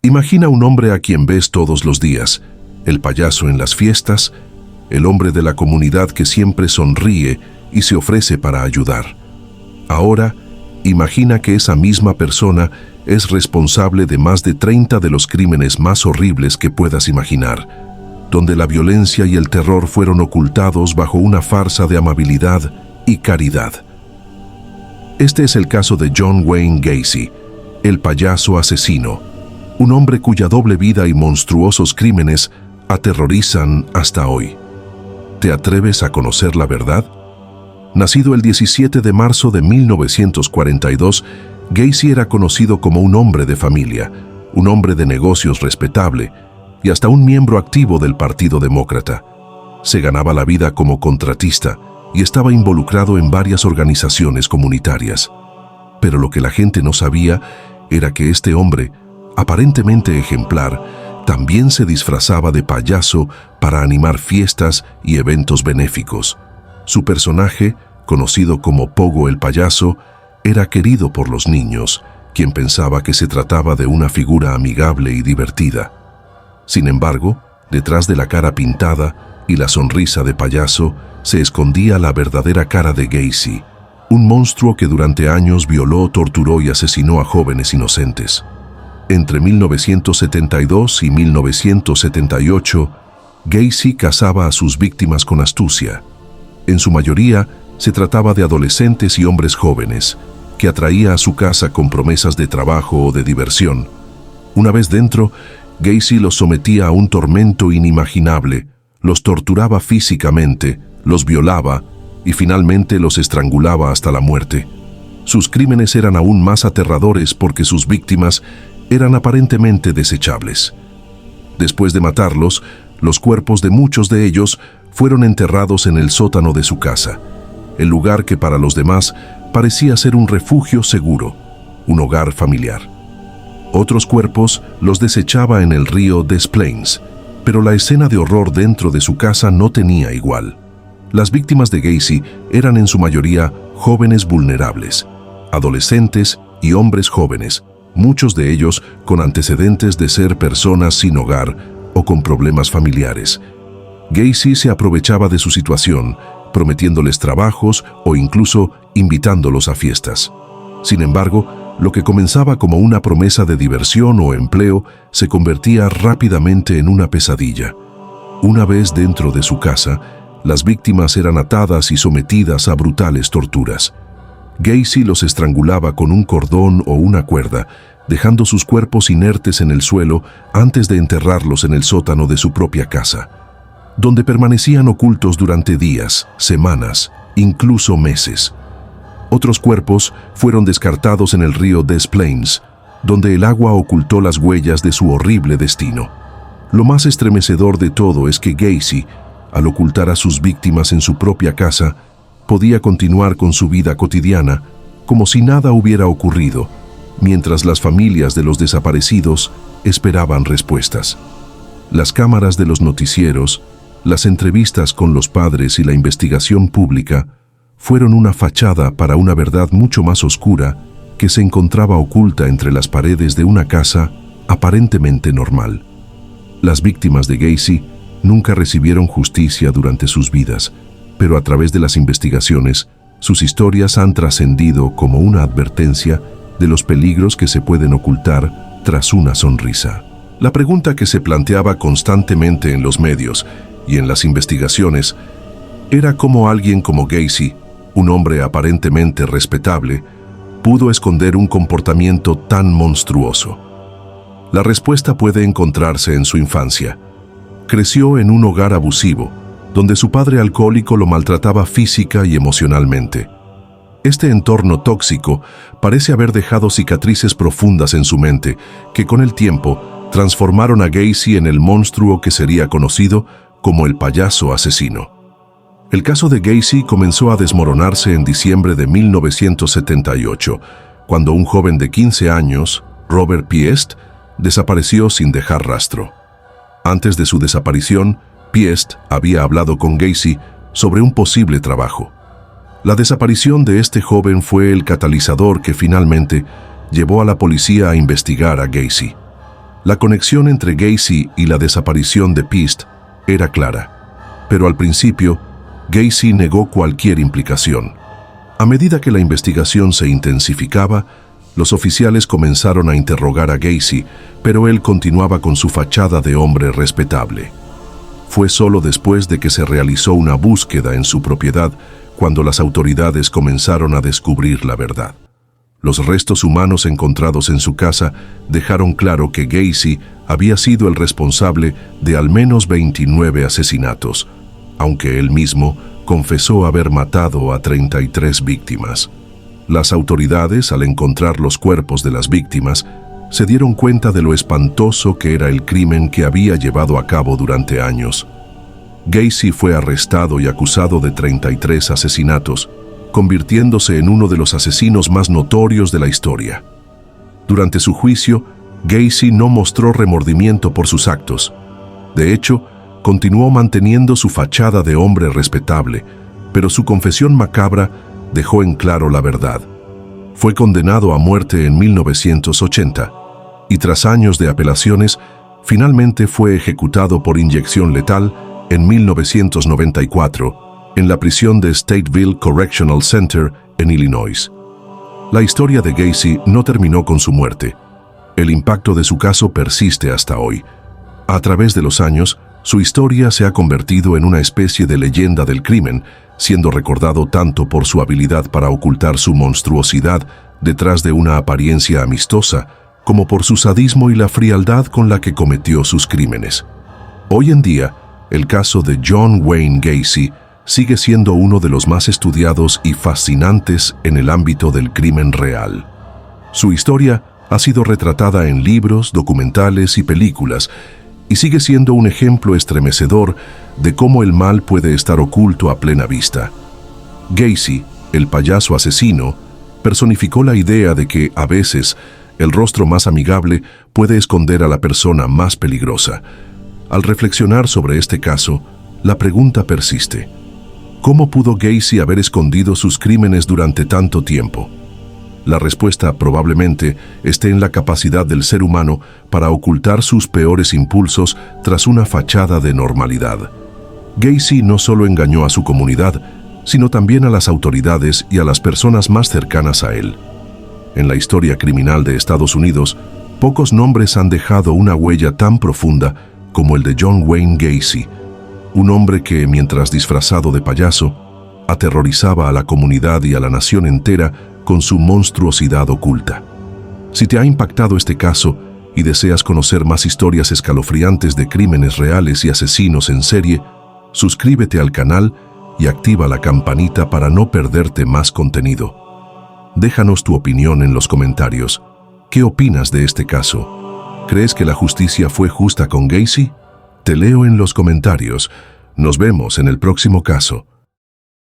Imagina un hombre a quien ves todos los días, el payaso en las fiestas, el hombre de la comunidad que siempre sonríe y se ofrece para ayudar. Ahora, imagina que esa misma persona es responsable de más de 30 de los crímenes más horribles que puedas imaginar, donde la violencia y el terror fueron ocultados bajo una farsa de amabilidad y caridad. Este es el caso de John Wayne Gacy, el payaso asesino, un hombre cuya doble vida y monstruosos crímenes aterrorizan hasta hoy. ¿Te atreves a conocer la verdad? Nacido el 17 de marzo de 1942, Gacy era conocido como un hombre de familia, un hombre de negocios respetable y hasta un miembro activo del Partido Demócrata. Se ganaba la vida como contratista y estaba involucrado en varias organizaciones comunitarias. Pero lo que la gente no sabía era que este hombre, aparentemente ejemplar, también se disfrazaba de payaso para animar fiestas y eventos benéficos. Su personaje, conocido como Pogo el payaso, era querido por los niños, quien pensaba que se trataba de una figura amigable y divertida. Sin embargo, detrás de la cara pintada y la sonrisa de payaso, se escondía la verdadera cara de Gacy, un monstruo que durante años violó, torturó y asesinó a jóvenes inocentes. Entre 1972 y 1978, Gacy cazaba a sus víctimas con astucia. En su mayoría, se trataba de adolescentes y hombres jóvenes, que atraía a su casa con promesas de trabajo o de diversión. Una vez dentro, Gacy los sometía a un tormento inimaginable, los torturaba físicamente, los violaba y finalmente los estrangulaba hasta la muerte. Sus crímenes eran aún más aterradores porque sus víctimas eran aparentemente desechables. Después de matarlos, los cuerpos de muchos de ellos fueron enterrados en el sótano de su casa, el lugar que para los demás parecía ser un refugio seguro, un hogar familiar. Otros cuerpos los desechaba en el río Des Plaines, pero la escena de horror dentro de su casa no tenía igual. Las víctimas de Gacy eran en su mayoría jóvenes vulnerables, adolescentes y hombres jóvenes, muchos de ellos con antecedentes de ser personas sin hogar o con problemas familiares. Gacy se aprovechaba de su situación, prometiéndoles trabajos o incluso invitándolos a fiestas. Sin embargo, lo que comenzaba como una promesa de diversión o empleo se convertía rápidamente en una pesadilla. Una vez dentro de su casa, las víctimas eran atadas y sometidas a brutales torturas. Gacy los estrangulaba con un cordón o una cuerda, dejando sus cuerpos inertes en el suelo antes de enterrarlos en el sótano de su propia casa, donde permanecían ocultos durante días, semanas, incluso meses. Otros cuerpos fueron descartados en el río Des Plaines, donde el agua ocultó las huellas de su horrible destino. Lo más estremecedor de todo es que Gacy, al ocultar a sus víctimas en su propia casa, podía continuar con su vida cotidiana como si nada hubiera ocurrido, mientras las familias de los desaparecidos esperaban respuestas. Las cámaras de los noticieros, las entrevistas con los padres y la investigación pública fueron una fachada para una verdad mucho más oscura que se encontraba oculta entre las paredes de una casa aparentemente normal. Las víctimas de Gacy nunca recibieron justicia durante sus vidas, pero a través de las investigaciones, sus historias han trascendido como una advertencia de los peligros que se pueden ocultar tras una sonrisa. La pregunta que se planteaba constantemente en los medios y en las investigaciones era cómo alguien como Gacy, un hombre aparentemente respetable, pudo esconder un comportamiento tan monstruoso. La respuesta puede encontrarse en su infancia. Creció en un hogar abusivo, donde su padre alcohólico lo maltrataba física y emocionalmente. Este entorno tóxico parece haber dejado cicatrices profundas en su mente que con el tiempo transformaron a Gacy en el monstruo que sería conocido como el payaso asesino. El caso de Gacy comenzó a desmoronarse en diciembre de 1978, cuando un joven de 15 años, Robert Piest, desapareció sin dejar rastro. Antes de su desaparición, Piest había hablado con Gacy sobre un posible trabajo. La desaparición de este joven fue el catalizador que finalmente llevó a la policía a investigar a Gacy. La conexión entre Gacy y la desaparición de Pist era clara, pero al principio, Gacy negó cualquier implicación. A medida que la investigación se intensificaba, los oficiales comenzaron a interrogar a Gacy, pero él continuaba con su fachada de hombre respetable. Fue solo después de que se realizó una búsqueda en su propiedad cuando las autoridades comenzaron a descubrir la verdad. Los restos humanos encontrados en su casa dejaron claro que Gacy había sido el responsable de al menos 29 asesinatos, aunque él mismo confesó haber matado a 33 víctimas. Las autoridades, al encontrar los cuerpos de las víctimas, se dieron cuenta de lo espantoso que era el crimen que había llevado a cabo durante años. Gacy fue arrestado y acusado de 33 asesinatos, convirtiéndose en uno de los asesinos más notorios de la historia. Durante su juicio, Gacy no mostró remordimiento por sus actos. De hecho, continuó manteniendo su fachada de hombre respetable, pero su confesión macabra dejó en claro la verdad. Fue condenado a muerte en 1980 y tras años de apelaciones, finalmente fue ejecutado por inyección letal en 1994 en la prisión de Stateville Correctional Center en Illinois. La historia de Gacy no terminó con su muerte. El impacto de su caso persiste hasta hoy. A través de los años, su historia se ha convertido en una especie de leyenda del crimen, siendo recordado tanto por su habilidad para ocultar su monstruosidad detrás de una apariencia amistosa, como por su sadismo y la frialdad con la que cometió sus crímenes. Hoy en día, el caso de John Wayne Gacy sigue siendo uno de los más estudiados y fascinantes en el ámbito del crimen real. Su historia ha sido retratada en libros, documentales y películas, y sigue siendo un ejemplo estremecedor de cómo el mal puede estar oculto a plena vista. Gacy, el payaso asesino, personificó la idea de que, a veces, el rostro más amigable puede esconder a la persona más peligrosa. Al reflexionar sobre este caso, la pregunta persiste: ¿cómo pudo Gacy haber escondido sus crímenes durante tanto tiempo? La respuesta probablemente esté en la capacidad del ser humano para ocultar sus peores impulsos tras una fachada de normalidad. Gacy no solo engañó a su comunidad, sino también a las autoridades y a las personas más cercanas a él. En la historia criminal de Estados Unidos, pocos nombres han dejado una huella tan profunda como el de John Wayne Gacy, un hombre que, mientras disfrazado de payaso, aterrorizaba a la comunidad y a la nación entera con su monstruosidad oculta. Si te ha impactado este caso y deseas conocer más historias escalofriantes de crímenes reales y asesinos en serie, suscríbete al canal y activa la campanita para no perderte más contenido. Déjanos tu opinión en los comentarios. ¿Qué opinas de este caso? ¿Crees que la justicia fue justa con Gacy? Te leo en los comentarios. Nos vemos en el próximo caso.